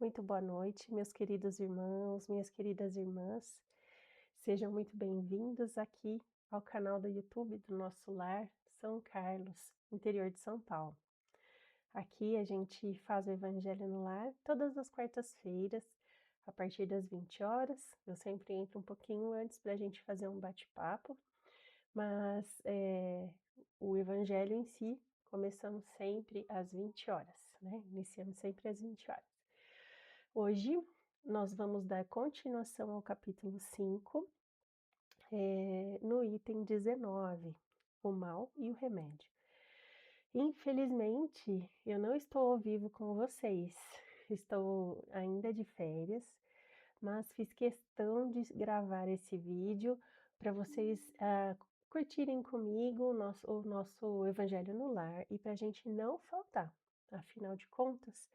Muito boa noite, meus queridos irmãos, minhas queridas irmãs. Sejam muito bem-vindos aqui ao canal do YouTube do nosso lar, São Carlos, interior de São Paulo. Aqui a gente faz o Evangelho no Lar todas as quartas-feiras, a partir das 20 horas. Eu sempre entro um pouquinho antes para a gente fazer um bate-papo, mas o Evangelho em si começamos sempre às 20 horas, né? Iniciamos sempre às 20 horas. Hoje nós vamos dar continuação ao capítulo 5, no item 19, o mal e o remédio. Infelizmente, eu não estou ao vivo com vocês, estou ainda de férias, mas fiz questão de gravar esse vídeo para vocês curtirem comigo o nosso Evangelho no Lar e para a gente não faltar. Afinal de contas,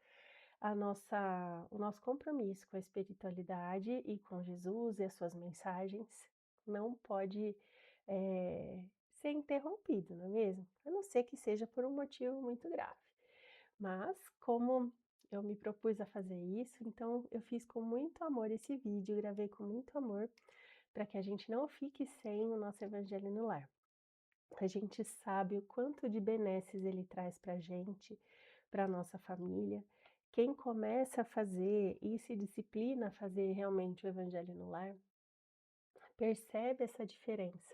o nosso compromisso com a espiritualidade e com Jesus e as suas mensagens não pode ser interrompido, não é mesmo? A não ser que seja por um motivo muito grave. Mas, como eu me propus a fazer isso, então eu fiz com muito amor esse vídeo, gravei com muito amor, para que a gente não fique sem o nosso Evangelho no Lar. A gente sabe o quanto de benesses ele traz para a gente, para a nossa família. Quem começa a fazer e se disciplina a fazer realmente o Evangelho no Lar, percebe essa diferença,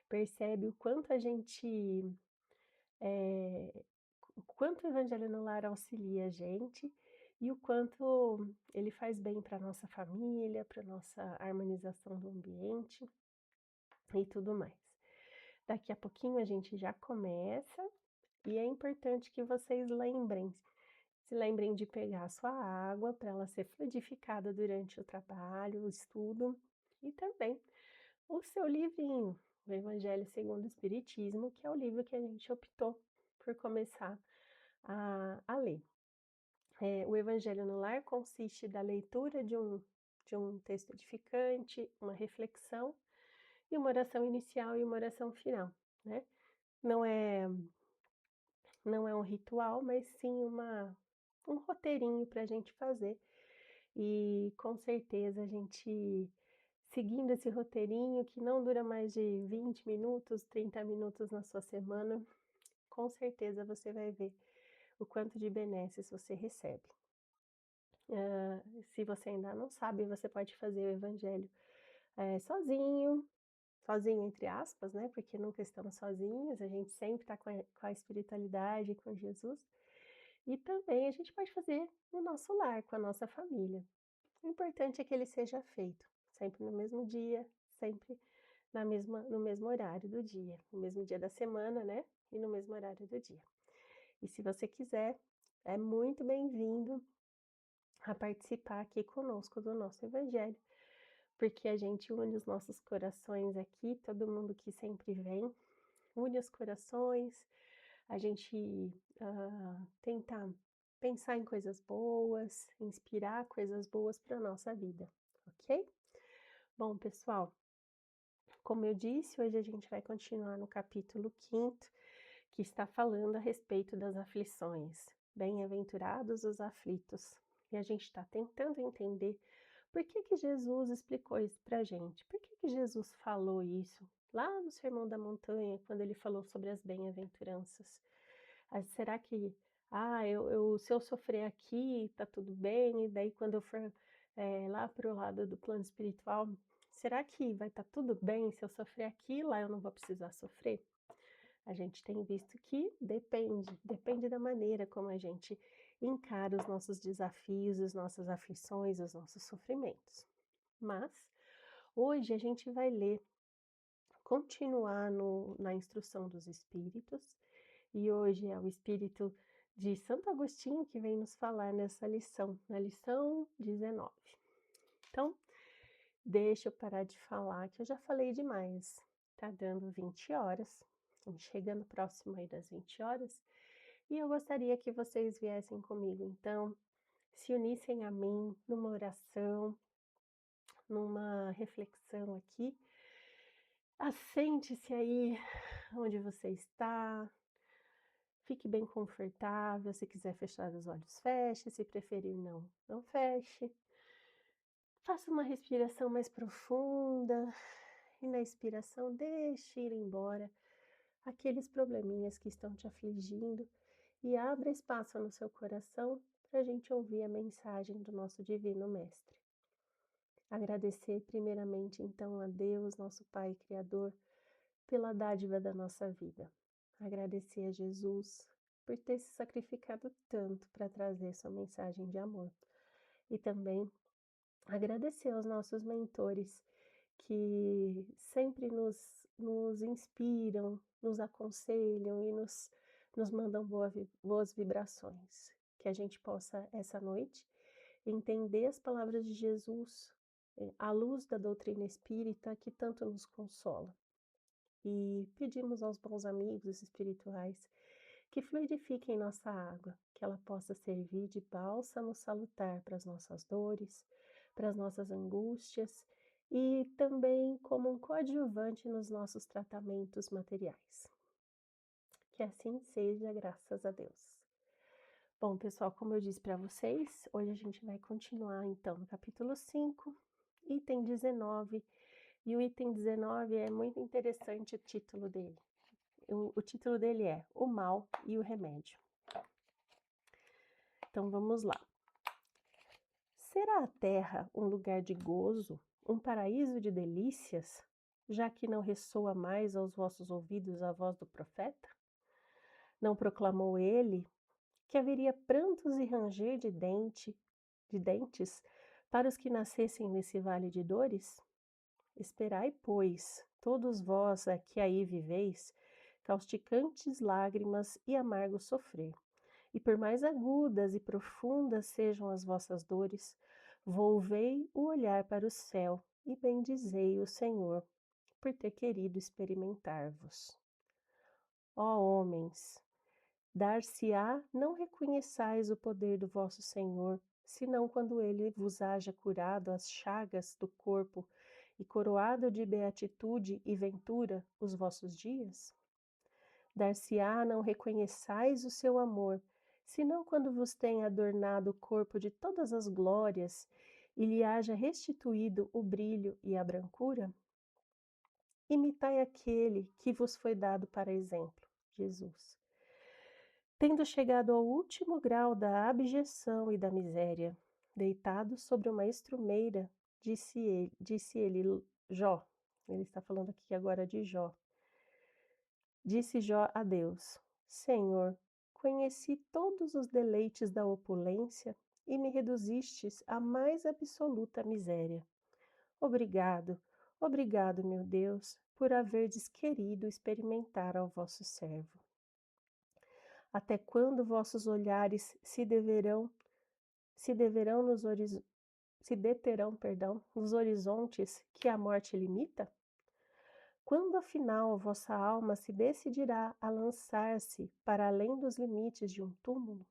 percebe o quanto a gente, o quanto o Evangelho no Lar auxilia a gente e o quanto ele faz bem para a nossa família, para a nossa harmonização do ambiente e tudo mais. Daqui a pouquinho a gente já começa e é importante que vocês se lembrem de pegar a sua água para ela ser fluidificada durante o trabalho, o estudo e também o seu livrinho, o Evangelho segundo o Espiritismo, que é o livro que a gente optou por começar a ler. O Evangelho no Lar consiste da leitura de um texto edificante, uma reflexão e uma oração inicial e uma oração final, né? Não é, não é um ritual, mas sim um roteirinho para a gente fazer. E com certeza a gente, seguindo esse roteirinho, que não dura mais de 20 minutos, 30 minutos na sua semana, com certeza você vai ver o quanto de benesses você recebe. Se você ainda não sabe, você pode fazer o Evangelho sozinho, sozinho entre aspas, né? Porque nunca estamos sozinhos, a gente sempre está com a espiritualidade, com Jesus. E também a gente pode fazer no nosso lar, com a nossa família. O importante é que ele seja feito sempre no mesmo dia, sempre no mesmo horário do dia, no mesmo dia da semana, né? E no mesmo horário do dia. E se você quiser, é muito bem-vindo a participar aqui conosco do nosso Evangelho, porque a gente une os nossos corações aqui, todo mundo que sempre vem, une os corações, a gente tenta pensar em coisas boas, inspirar coisas boas para a nossa vida, ok? Bom, pessoal, como eu disse, hoje a gente vai continuar no capítulo 5º, que está falando a respeito das aflições. Bem-aventurados os aflitos. E a gente está tentando entender por que Jesus explicou isso para a gente. Por que Jesus falou isso lá no Sermão da Montanha, quando ele falou sobre as bem-aventuranças? Será que, se eu sofrer aqui, tá tudo bem, e daí quando eu for lá para o lado do plano espiritual, será que vai estar tudo bem se eu sofrer aqui, lá eu não vou precisar sofrer? A gente tem visto que depende da maneira como a gente encara os nossos desafios, as nossas aflições, os nossos sofrimentos. Mas hoje a gente vai continuar na instrução dos espíritos, e hoje é o espírito de Santo Agostinho que vem nos falar nessa lição, na lição 19. Então, deixa eu parar de falar, que eu já falei demais. Tá dando 20 horas, estamos chegando próximo aí das 20 horas, e eu gostaria que vocês viessem comigo, então, se unissem a mim numa oração, numa reflexão aqui. Assente-se aí onde você está, Fique bem confortável, se quiser fechar os olhos, feche, se preferir não feche. Faça uma respiração mais profunda e na expiração deixe ir embora aqueles probleminhas que estão te afligindo e abra espaço no seu coração para a gente ouvir a mensagem do nosso Divino Mestre. Agradecer primeiramente então a Deus, nosso Pai Criador, pela dádiva da nossa vida. Agradecer a Jesus por ter se sacrificado tanto para trazer sua mensagem de amor. E também agradecer aos nossos mentores que sempre nos inspiram, nos aconselham e nos mandam boas vibrações. Que a gente possa, essa noite, entender as palavras de Jesus à luz da doutrina espírita que tanto nos consola. E pedimos aos bons amigos espirituais que fluidifiquem nossa água, que ela possa servir de bálsamo salutar para as nossas dores, para as nossas angústias e também como um coadjuvante nos nossos tratamentos materiais. Que assim seja, graças a Deus. Bom, pessoal, como eu disse para vocês, hoje a gente vai continuar então no capítulo 5, item 19. E o item 19 é muito interessante o título dele. O título dele é O Mal e o Remédio. Então vamos lá. Será a terra um lugar de gozo, um paraíso de delícias, já que não ressoa mais aos vossos ouvidos a voz do profeta? Não proclamou ele que haveria prantos e ranger de dentes para os que nascessem nesse vale de dores? Esperai, pois, todos vós que aí viveis, causticantes lágrimas e amargo sofrer. E por mais agudas e profundas sejam as vossas dores, volvei o olhar para o céu e bendizei o Senhor, por ter querido experimentar-vos. Ó homens, dar-se-á não reconheçais o poder do vosso Senhor, senão quando ele vos haja curado as chagas do corpo e coroado de beatitude e ventura os vossos dias? Dar-se-á não reconheçais o seu amor, senão quando vos tenha adornado o corpo de todas as glórias e lhe haja restituído o brilho e a brancura? Imitai aquele que vos foi dado para exemplo, Jesus. Tendo chegado ao último grau da abjeção e da miséria, deitado sobre uma estrumeira, disse ele Jó, ele está falando aqui agora de Jó. Disse Jó a Deus: Senhor, conheci todos os deleites da opulência e me reduzistes à mais absoluta miséria. Obrigado, obrigado, meu Deus, por haverdes querido experimentar ao vosso servo. Até quando vossos olhares se deterão nos horizontes que a morte limita? Quando afinal vossa alma se decidirá a lançar-se para além dos limites de um túmulo?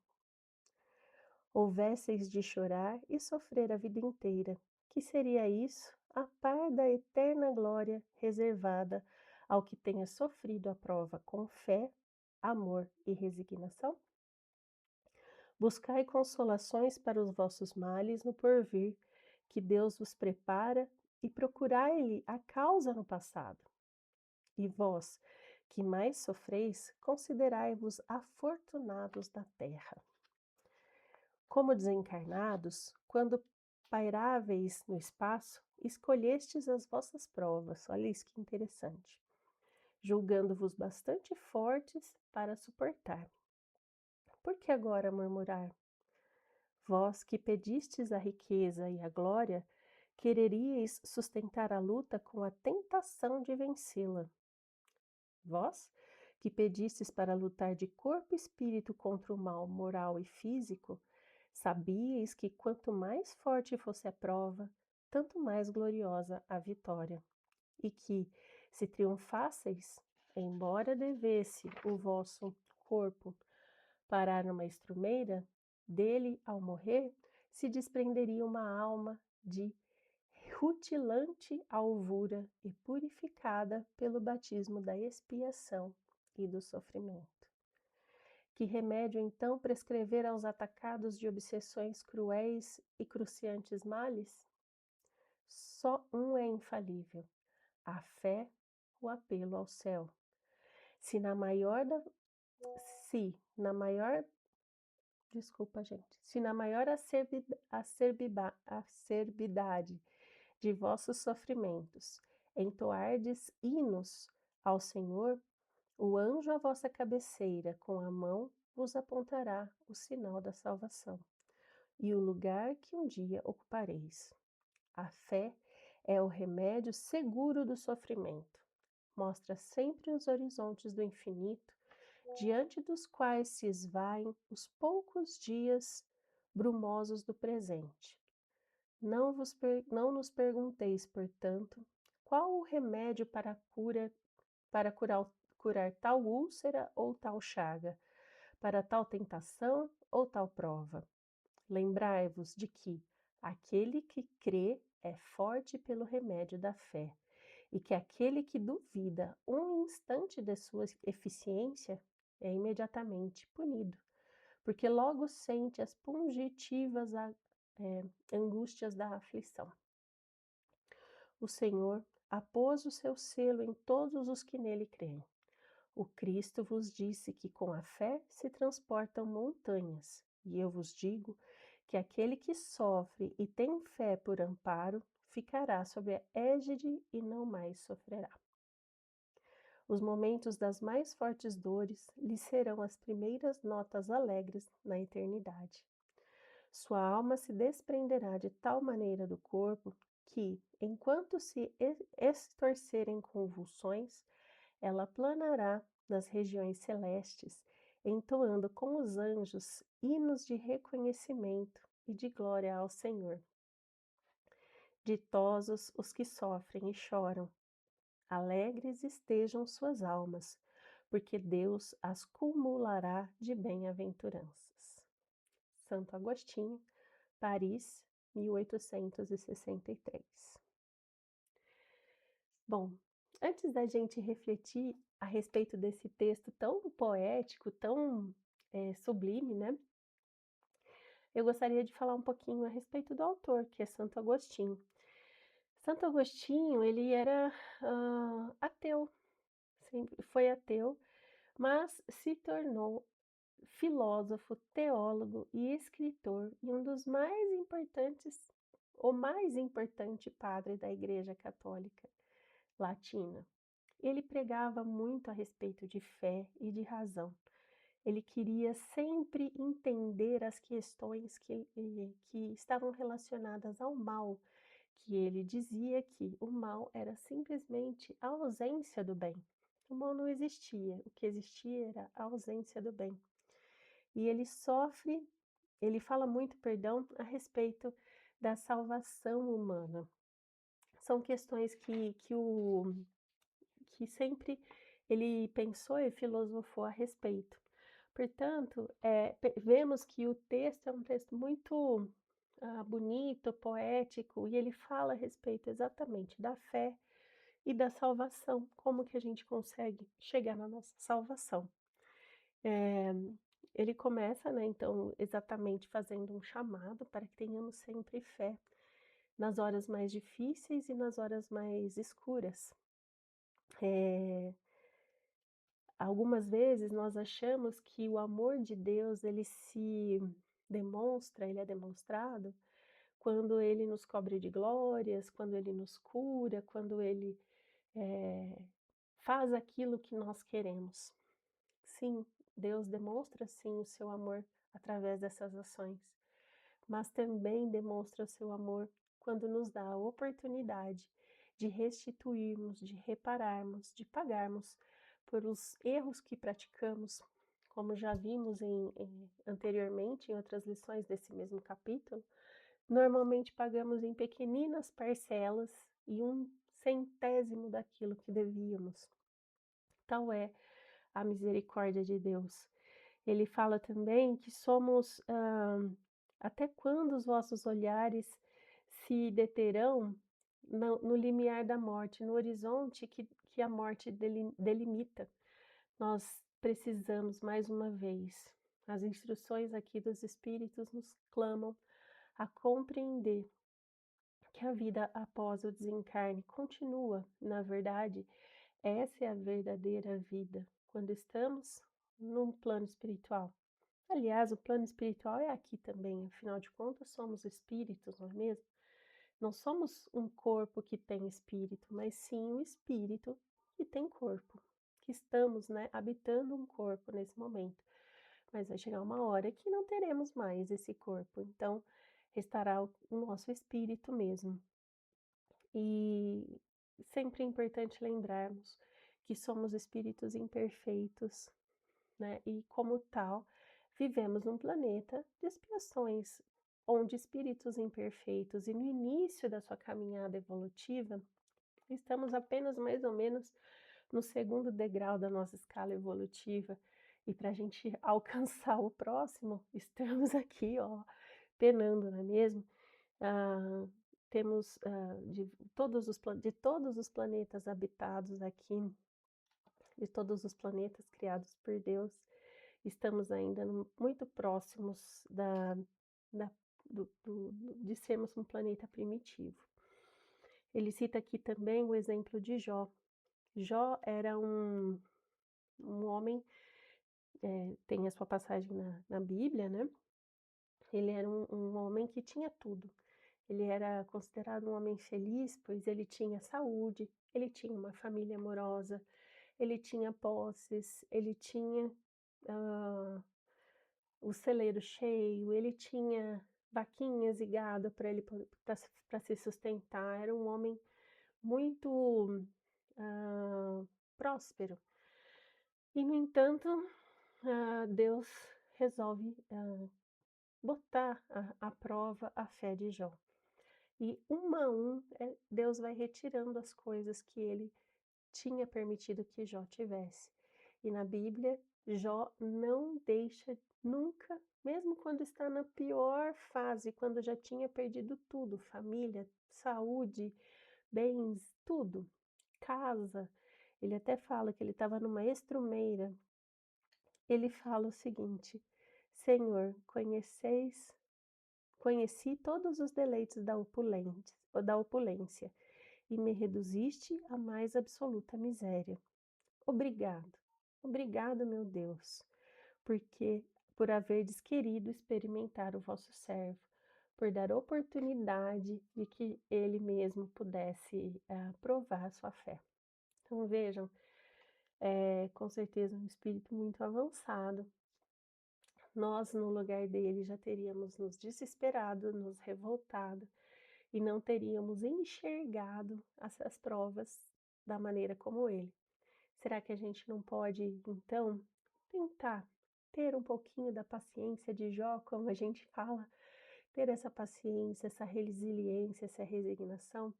Houvesseis de chorar e sofrer a vida inteira, que seria isso a par da eterna glória reservada ao que tenha sofrido a prova com fé, amor e resignação? Buscai consolações para os vossos males no porvir, que Deus vos prepara, e procurai-lhe a causa no passado. E vós, que mais sofreis, considerai-vos afortunados da terra. Como desencarnados, quando pairáveis no espaço, escolhestes as vossas provas, olha isso que interessante, julgando-vos bastante fortes para suportar. Por que agora murmurar? Vós que pedistes a riqueza e a glória, quereríeis sustentar a luta com a tentação de vencê-la. Vós, que pedistes para lutar de corpo e espírito contra o mal moral e físico, sabíeis que quanto mais forte fosse a prova, tanto mais gloriosa a vitória, e que, se triunfasseis, embora devesse o vosso corpo parar numa estrumeira, dele, ao morrer, se desprenderia uma alma de rutilante alvura e purificada pelo batismo da expiação e do sofrimento. Que remédio então prescrever aos atacados de obsessões cruéis e cruciantes males? Só um é infalível: a fé, o apelo ao céu. Se na maior da, se na maior, desculpa, gente, se na maior acerbidade de vossos sofrimentos entoardes hinos ao Senhor, o anjo à vossa cabeceira com a mão vos apontará o sinal da salvação e o lugar que um dia ocupareis. A fé é o remédio seguro do sofrimento. Mostra sempre os horizontes do infinito, diante dos quais se esvaem os poucos dias brumosos do presente. Não nos pergunteis, portanto, qual o remédio para curar tal úlcera ou tal chaga, para tal tentação ou tal prova. Lembrai-vos de que aquele que crê é forte pelo remédio da fé, e que aquele que duvida um instante de sua eficiência é imediatamente punido, porque logo sente as pungitivas angústias da aflição. O Senhor apôs o seu selo em todos os que nele creem. O Cristo vos disse que com a fé se transportam montanhas, e eu vos digo que aquele que sofre e tem fé por amparo ficará sob a égide e não mais sofrerá. Os momentos das mais fortes dores lhe serão as primeiras notas alegres na eternidade. Sua alma se desprenderá de tal maneira do corpo que, enquanto se estorcerem convulsões, ela planará nas regiões celestes, entoando com os anjos hinos de reconhecimento e de glória ao Senhor. Ditosos os que sofrem e choram, alegres estejam suas almas, porque Deus as cumulará de bem-aventuranças. Santo Agostinho, Paris, 1863. Bom, antes da gente refletir a respeito desse texto tão poético, tão sublime, né? Eu gostaria de falar um pouquinho a respeito do autor, que é Santo Agostinho. Santo Agostinho, ele era ateu, sempre foi ateu, mas se tornou filósofo, teólogo e escritor e um dos mais importantes, o mais importante padre da Igreja Católica Latina. Ele pregava muito a respeito de fé e de razão. Ele queria sempre entender as questões que estavam relacionadas ao mal, que ele dizia que o mal era simplesmente a ausência do bem. O mal não existia, o que existia era a ausência do bem. E ele fala muito, perdão, a respeito da salvação humana. São questões que sempre ele pensou e filosofou a respeito. Portanto, vemos que o texto é um texto muito bonito, poético, e ele fala a respeito exatamente da fé e da salvação, como que a gente consegue chegar na nossa salvação. Ele começa, né, então, exatamente fazendo um chamado para que tenhamos sempre fé nas horas mais difíceis e nas horas mais escuras. Algumas vezes nós achamos que o amor de Deus ele é demonstrado quando ele nos cobre de glórias, quando ele nos cura, quando ele faz aquilo que nós queremos. Sim, Deus demonstra sim o seu amor através dessas ações, mas também demonstra o seu amor quando nos dá a oportunidade de restituirmos, de repararmos, de pagarmos por os erros que praticamos, como já vimos anteriormente em outras lições desse mesmo capítulo. Normalmente pagamos em pequeninas parcelas e 1/100º daquilo que devíamos. Tal é a misericórdia de Deus. Ele fala também que somos, até quando os vossos olhares se deterão no limiar da morte, no horizonte que a morte delimita. Nós precisamos mais uma vez. As instruções aqui dos espíritos nos clamam a compreender que a vida após o desencarne continua. Na verdade, essa é a verdadeira vida, quando estamos num plano espiritual. Aliás, o plano espiritual é aqui também, afinal de contas, somos espíritos, não é mesmo? Não somos um corpo que tem espírito, mas sim um espírito que tem corpo, que estamos, né, habitando um corpo nesse momento. Mas vai chegar uma hora que não teremos mais esse corpo, então restará o nosso espírito mesmo. E sempre é importante lembrarmos que somos espíritos imperfeitos, né? E como tal, vivemos num planeta de expiações, onde espíritos imperfeitos e no início da sua caminhada evolutiva, estamos apenas mais ou menos no segundo degrau da nossa escala evolutiva. E para a gente alcançar o próximo, estamos aqui, ó, penando, não é mesmo? Ah, temos de todos os planetas habitados aqui, de todos os planetas criados por Deus, estamos ainda muito próximos da, de sermos um planeta primitivo. Ele cita aqui também o exemplo de Jó. Jó era um homem, tem a sua passagem na Bíblia, né? Ele era um homem que tinha tudo. Ele era considerado um homem feliz, pois ele tinha saúde, ele tinha uma família amorosa, ele tinha posses, ele tinha ah, o celeiro cheio, ele tinha vaquinhas e gado para ele para se sustentar. Era um homem muito ah, próspero. E no entanto, Deus resolve botar à prova a fé de Jó. E a um, Deus vai retirando as coisas que ele tinha permitido que Jó tivesse. E na Bíblia, Jó não deixa nunca, mesmo quando está na pior fase, quando já tinha perdido tudo, família, saúde, bens, tudo, casa. Ele até fala que ele estava numa estrumeira. Ele fala o seguinte: Senhor, conheci todos os deleites da opulência e me reduziste à mais absoluta miséria. Obrigado, obrigado, meu Deus, porque por haverdes querido experimentar o vosso servo, por dar oportunidade de que ele mesmo pudesse provar sua fé. Então vejam, com certeza um espírito muito avançado. Nós, no lugar dele, já teríamos nos desesperado, nos revoltado e não teríamos enxergado essas provas da maneira como ele. Será que a gente não pode, então, tentar ter um pouquinho da paciência de Jó, como a gente fala, ter essa paciência, essa resiliência, essa resignação,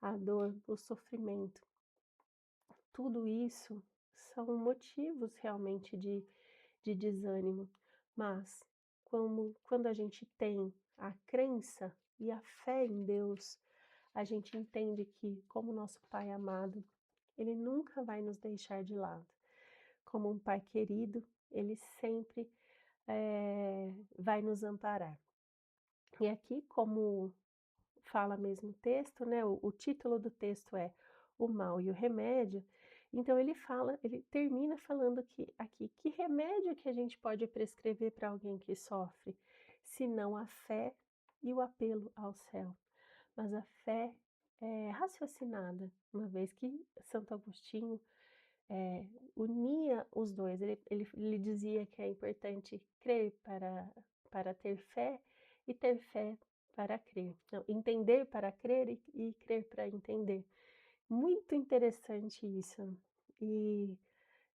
a dor, o sofrimento? Tudo isso são motivos realmente de desânimo, mas quando a gente tem a crença e a fé em Deus, a gente entende que, como nosso Pai amado, Ele nunca vai nos deixar de lado. Como um Pai querido, Ele sempre vai nos amparar. E aqui, como fala mesmo o texto, né? O título do texto é O Mal e o Remédio. Então ele termina falando que remédio que a gente pode prescrever para alguém que sofre, se não a fé e o apelo ao céu. Mas a fé é raciocinada, uma vez que Santo Agostinho unia os dois. Ele dizia que é importante crer para ter fé e ter fé para crer. Não, entender para crer e crer para entender. Muito interessante isso. E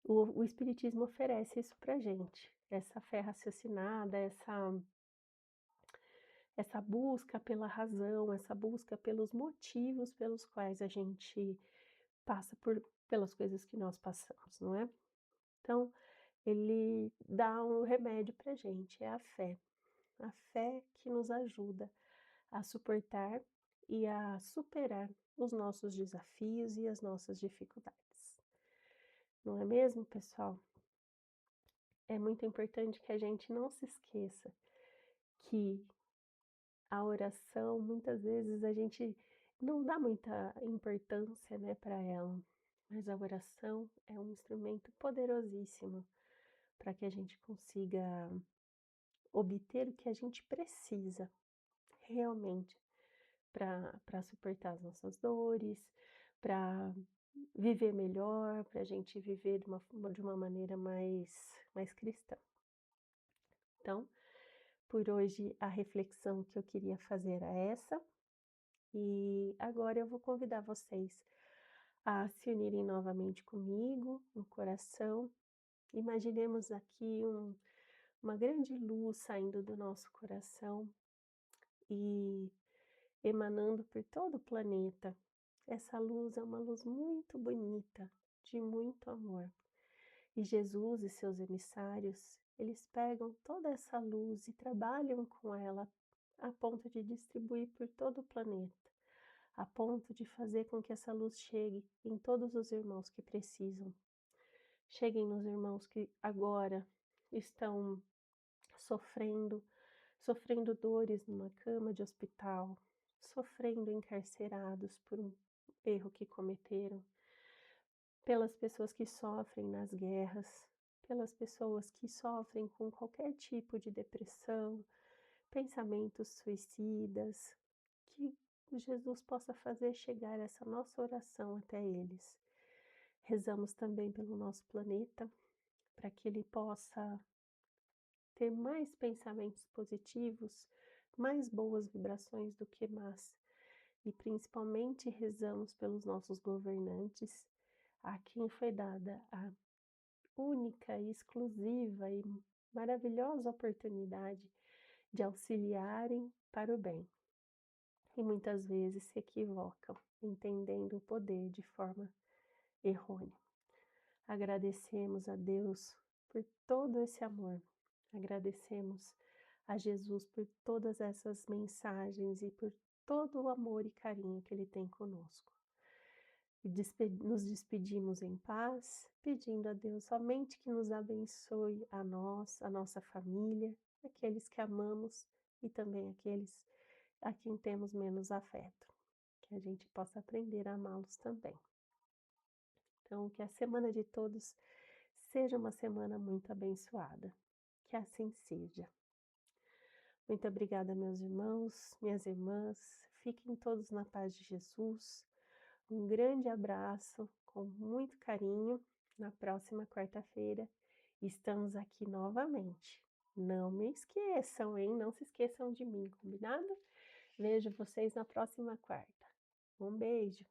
o Espiritismo oferece isso para gente. Essa fé raciocinada, essa busca pela razão, essa busca pelos motivos pelos quais a gente passa pelas coisas que nós passamos, não é? Então, ele dá um remédio para a gente, é a fé que nos ajuda a suportar e a superar os nossos desafios e as nossas dificuldades. Não é mesmo, pessoal? é muito importante que a gente não se esqueça que a oração, muitas vezes, a gente não dá muita importância, né, para ela, mas a oração é um instrumento poderosíssimo para que a gente consiga obter o que a gente precisa realmente para suportar as nossas dores, para viver melhor, para a gente viver de uma maneira mais cristã. Então, por hoje a reflexão que eu queria fazer é essa, e agora eu vou convidar vocês a se unirem novamente comigo no coração. Imaginemos aqui uma grande luz saindo do nosso coração e emanando por todo o planeta. Essa luz é uma luz muito bonita, de muito amor. E Jesus e seus emissários, eles pegam toda essa luz e trabalham com ela a ponto de distribuir por todo o planeta, a ponto de fazer com que essa luz chegue em todos os irmãos que precisam. Cheguem nos irmãos que agora estão sofrendo, sofrendo dores numa cama de hospital, sofrendo encarcerados por um erro que cometeram, pelas pessoas que sofrem nas guerras, pelas pessoas que sofrem com qualquer tipo de depressão, pensamentos suicidas, que Jesus possa fazer chegar essa nossa oração até eles. Rezamos também pelo nosso planeta, para que ele possa ter mais pensamentos positivos, mais boas vibrações do que más. E principalmente rezamos pelos nossos governantes, a quem foi dada a única e exclusiva e maravilhosa oportunidade de auxiliarem para o bem. E muitas vezes se equivocam, entendendo o poder de forma errônea. Agradecemos a Deus por todo esse amor. Agradecemos a Jesus por todas essas mensagens e por todo o amor e carinho que Ele tem conosco. E nos despedimos em paz, pedindo a Deus somente que nos abençoe a nós, a nossa família, aqueles que amamos e também aqueles a quem temos menos afeto, que a gente possa aprender a amá-los também. Então, que a semana de todos seja uma semana muito abençoada. Que assim seja. Muito obrigada, meus irmãos, minhas irmãs. Fiquem todos na paz de Jesus. Um grande abraço, com muito carinho. Na próxima quarta-feira estamos aqui novamente. Não me esqueçam, hein? Não se esqueçam de mim, combinado? Vejo vocês na próxima quarta. Um beijo.